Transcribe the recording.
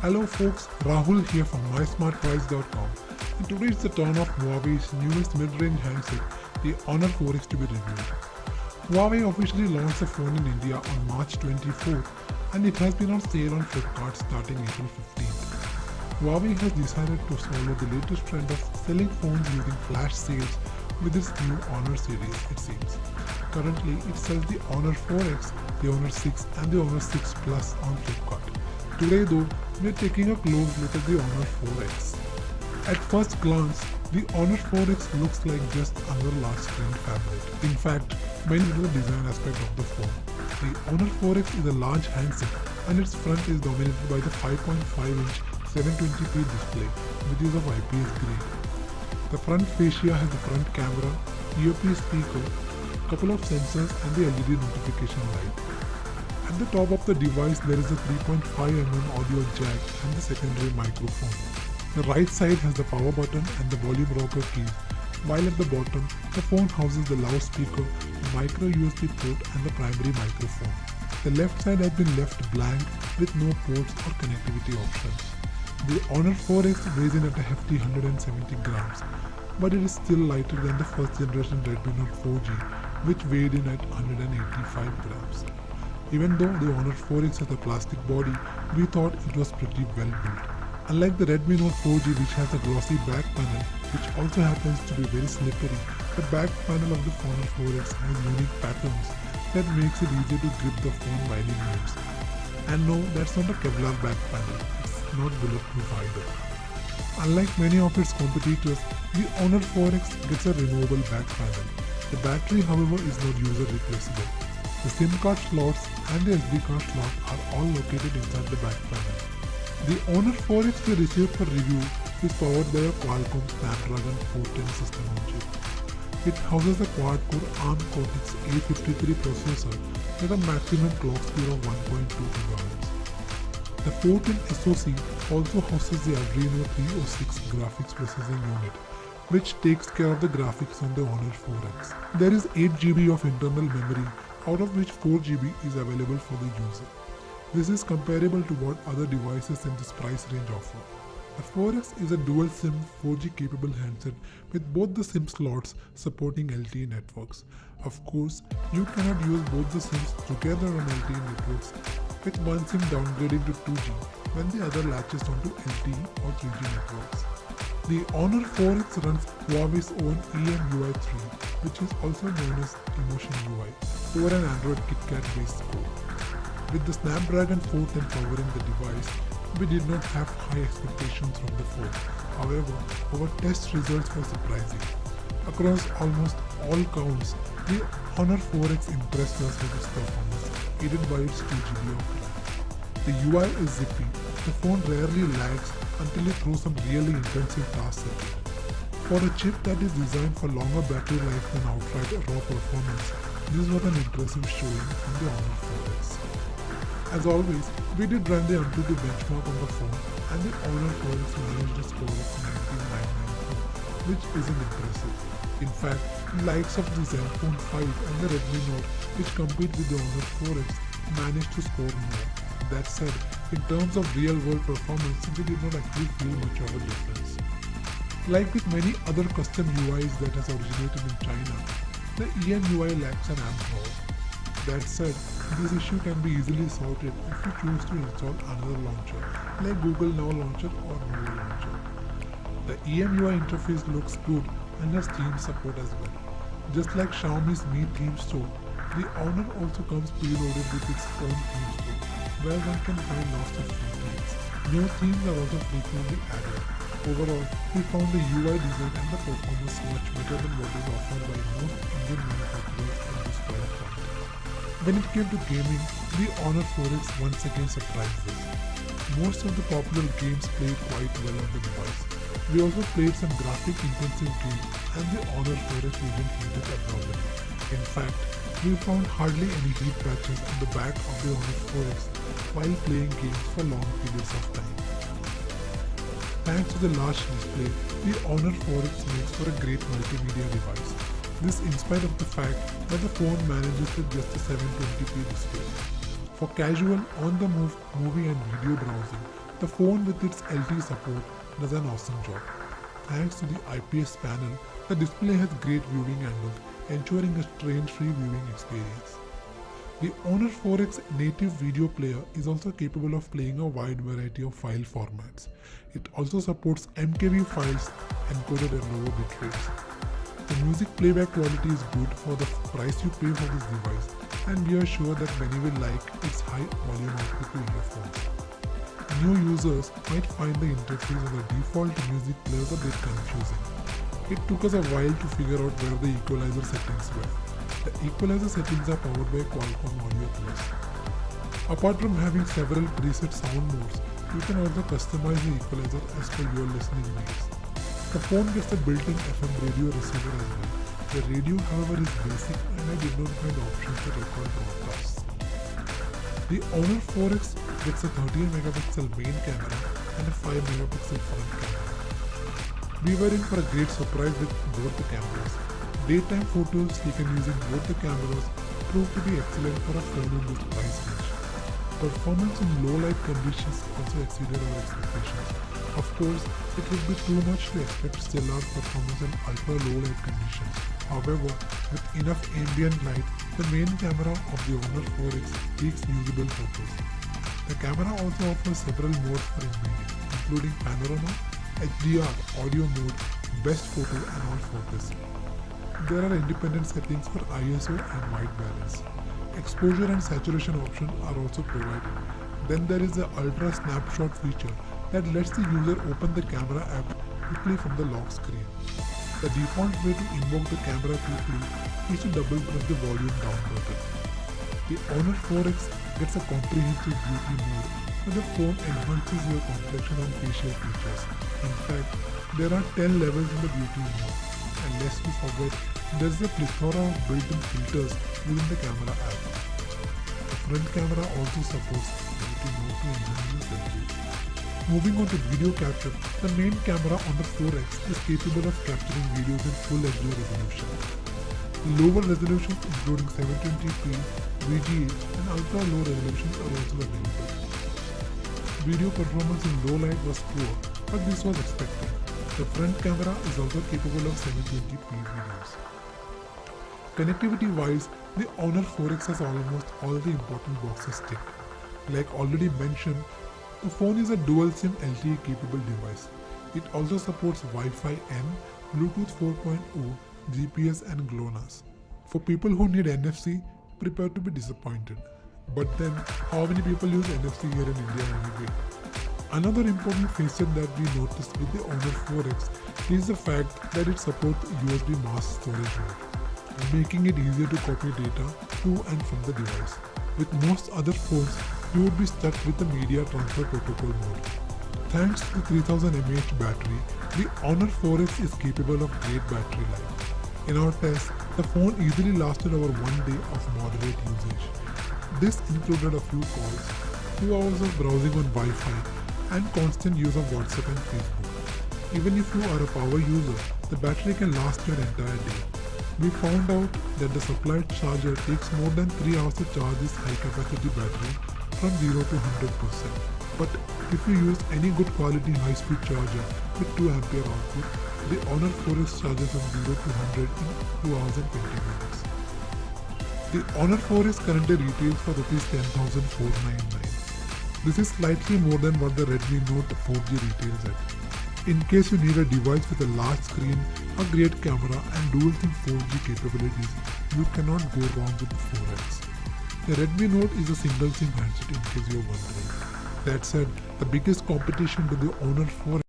Hello folks, Rahul here from MySmartWise.com, and today it's the turn of Huawei's newest mid-range handset, the Honor 4X, to be reviewed. Huawei officially launched the phone in India on March 24th, and it has been on sale on Flipkart starting April 15th. Huawei has decided to follow the latest trend of selling phones using flash sales with its new Honor series, it seems. Currently, it sells the Honor 4X, the Honor 6 and the Honor 6 Plus on Flipkart. Today though, we are taking a close look at the Honor 4X. At first glance, the Honor 4X looks like just another large screen tablet. In fact, many of the design aspect of the phone. The Honor 4X is a large handset and its front is dominated by the 5.5-inch 720p display, which is of IPS grade. The front fascia has the front camera, earpiece speaker, couple of sensors and the LED notification light. At the top of the device there is a 3.5mm audio jack and the secondary microphone. The right side has the power button and the volume rocker keys, while at the bottom the phone houses the loudspeaker, the micro USB port and the primary microphone. The left side has been left blank with no ports or connectivity options. The Honor 4X weighs in at a hefty 170 grams, but it is still lighter than the first generation Redmi Note 4G, which weighed in at 185 grams. Even though the Honor 4X has a plastic body, we thought it was pretty well built. Unlike the Redmi Note 4G, which has a glossy back panel, which also happens to be very slippery, the back panel of the Honor 4X has unique patterns that makes it easier to grip the phone by any means. And no, that's not a Kevlar back panel, it's not bulletproof either. Unlike many of its competitors, the Honor 4X gets a removable back panel. The battery, however, is not user replaceable. The SIM card slots and the SD card slot are all located inside the back panel. The Honor 4X we received for review is powered by a Qualcomm Snapdragon 410 system on chip. It houses a quad-core ARM Cortex A53 processor with a maximum clock speed of 1.2 GHz. The 410 SoC also houses the Adreno 306 graphics processing unit, which takes care of the graphics on the Honor 4X. There is 8GB of internal memory, out of which 4GB is available for the user. This is comparable to what other devices in this price range offer. The 4X is a dual SIM 4G capable handset with both the SIM slots supporting LTE networks. Of course, you cannot use both the SIMs together on LTE networks, with one SIM downgrading to 2G when the other latches onto LTE or 3G networks. The Honor 4X runs Huawei's own EMUI 3, which is also known as Emotion UI, over an Android KitKat based code. With the Snapdragon 410 powering the device, we did not have high expectations from the phone. However, our test results were surprising. Across almost all counts, the Honor 4X impressed us with its performance, aided by its 2GB of RAM. The UI is zippy. The phone rarely lags until you throw some really intensive tasks at it. For a chip that is designed for longer battery life than outright raw performance, this was an impressive showing on the Honor 4X. As always, we did run the AnTuTu benchmark on the phone, and the Honor 4X managed a score of 19994, which isn't impressive. In fact, the likes of the Zenfone 5 and the Redmi Note, which compete with the Honor 4X, managed to score more. That said, in terms of real-world performance, we did not actually feel much of a difference. Like with many other custom UIs that has originated in China, the EMUI lacks an AMP power. That said, this issue can be easily sorted if you choose to install another launcher, like Google Now Launcher or Nova Launcher. The EMUI interface looks good and has theme support as well. Just like Xiaomi's Mi Theme Store, the Honor also comes preloaded with its own theme store, where one can find lots of free themes. New themes are also frequently added. Overall, we found the UI design and the performance much better than what is offered by most Indian manufacturers at this price point. When it came to gaming, the Honor 4X once again surprised us. Most of the popular games played quite well on the device. We also played some graphic-intensive games, and the Honor 4X wasn't heated abnormally. In fact, we found hardly any heat patches on the back of the Honor 4X while playing games for long periods of time. Thanks to the large display, the Honor 4X makes for a great multimedia device. This in spite of the fact that the phone manages with just a 720p display. For casual, on-the-move movie and video browsing, The phone with its LTE support does an awesome job. Thanks to the IPS panel, the display has great viewing angles, ensuring a strain-free viewing experience. The Honor 4X native video player is also capable of playing a wide variety of file formats. It also supports MKV files encoded at lower bit rates. The music playback quality is good for the price you pay for this device, and we are sure that many will like its high volume output to earphones. New users might find the interface of the default music players a bit confusing. It took us a while to figure out where the equalizer settings were. The equalizer settings are powered by Qualcomm Audio Plus. Apart from having several preset sound modes, you can also customize the equalizer as per your listening needs. The phone gets a built-in FM radio receiver as well. The radio, however, is basic and I did not find options to record broadcasts. The Honor 4X gets a 13 megapixel main camera and a 5 megapixel front camera. We were in for a great surprise with both the cameras. Daytime photos taken using both the cameras proved to be excellent for a phone in this price range. Performance in low light conditions also exceeded our expectations. Of course, it would be too much to expect stellar performance in ultra low light conditions. However, with enough ambient light, the main camera of the Honor 4X takes usable photos. The camera also offers several modes for imaging, including panorama, HDR, audio mode, best photo and all focus. There are independent settings for ISO and white balance. Exposure and saturation options are also provided. Then there is the Ultra Snapshot feature that lets the user open the camera app quickly from the lock screen. The default way to invoke the camera quickly is to double press the volume down button. The Honor 4X gets a comprehensive beauty mode where the phone enhances your complexion and facial features. In fact, there are 10 levels in the beauty mode. And lest we forget, there is a plethora of built-in filters within the camera app. The front camera also supports beauty mode to enhance the selfie. Moving on to video capture, the main camera on the 4X is capable of capturing videos in full HD resolution. Lower resolutions including 720p, VGA and ultra low resolutions are also available. Video performance in low light was poor, but this was expected. The front camera is also capable of 720p videos. Connectivity-wise, the Honor 4X has almost all the important boxes ticked. Like already mentioned, the phone is a dual SIM LTE capable device. It also supports Wi-Fi N, Bluetooth 4.0, GPS and GLONASS. For people who need NFC, prepare to be disappointed. But then, how many people use NFC here in India anyway? Another important facet that we noticed with the Honor 4X is the fact that it supports USB mass storage mode, making it easier to copy data to and from the device. With most other phones, you would be stuck with the media transfer protocol mode. Thanks to the 3000 mAh battery, the Honor 4X is capable of great battery life. In our test, the phone easily lasted over 1 day of moderate usage. This included a few calls, 2 hours of browsing on Wi-Fi, and constant use of WhatsApp and Facebook. Even if you are a power user, the battery can last you an entire day. We found out that the supplied charger takes more than 3 hours to charge this high-capacity battery from 0 to 100%. But if you use any good quality high-speed charger with 2 ampere output, the Honor 4X charges from 0 to 100 in 2 hours and 20 minutes. The Honor 4X currently retails for Rs 10,499. This is slightly more than what the Redmi Note 4G retails at. In case you need a device with a large screen, a great camera and dual SIM 4G capabilities, you cannot go wrong with the 4X. The Redmi Note is a single SIM handset in case you are wondering. That said, the biggest competition to the Honor 4